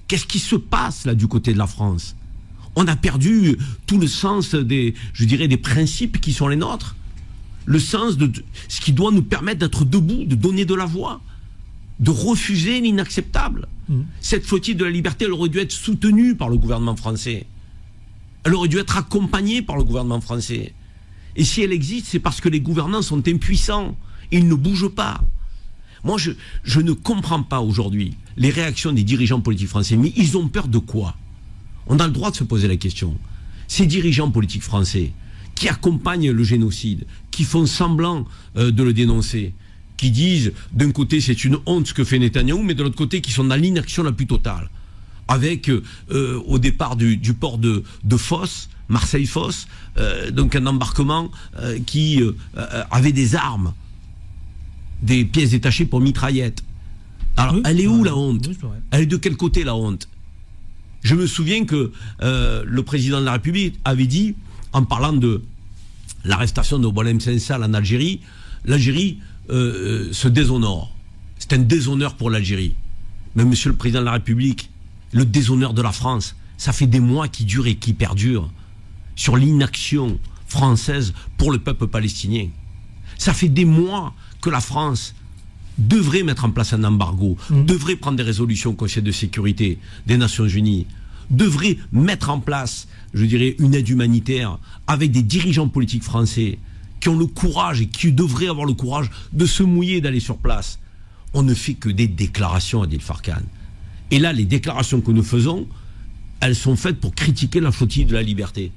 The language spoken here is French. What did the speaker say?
Qu'est-ce qui se passe là du côté de la France? On a perdu tout le sens des principes qui sont les nôtres. Le sens de ce qui doit nous permettre d'être debout, de donner de la voix, de refuser l'inacceptable. Cette flottille de la liberté, elle aurait dû être soutenue par le gouvernement français. Elle aurait dû être accompagnée par le gouvernement français. Et si elle existe, c'est parce que les gouvernants sont impuissants. Ils ne bougent pas. Moi, je ne comprends pas aujourd'hui les réactions des dirigeants politiques français. Mais ils ont peur de quoi? On a le droit de se poser la question. Ces dirigeants politiques français qui accompagnent le génocide, qui font semblant de le dénoncer, qui disent d'un côté c'est une honte ce que fait Netanyahou, mais de l'autre côté qui sont dans l'inaction la plus totale. Avec au départ du port de Fos, Marseille-Fos, donc un embarquement qui avait des armes, des pièces détachées pour mitraillettes. Alors, elle est où la honte? Elle est de quel côté la honte? Je me souviens que le président de la République avait dit, en parlant de l'arrestation de Boualem Sansal en Algérie, l'Algérie se déshonore. C'est un déshonneur pour l'Algérie. Mais monsieur le président de la République, le déshonneur de la France, ça fait des mois qu'il dure et qu'il perdure sur l'inaction française pour le peuple palestinien. Ça fait des mois que la France devrait mettre en place un embargo, devrait prendre des résolutions au Conseil de sécurité des Nations Unies, devrait mettre en place, je dirais, une aide humanitaire avec des dirigeants politiques français qui ont le courage et qui devraient avoir le courage de se mouiller, d'aller sur place. On ne fait que des déclarations, Adil Farkan. Et là, les déclarations que nous faisons, elles sont faites pour critiquer la flottille de la liberté.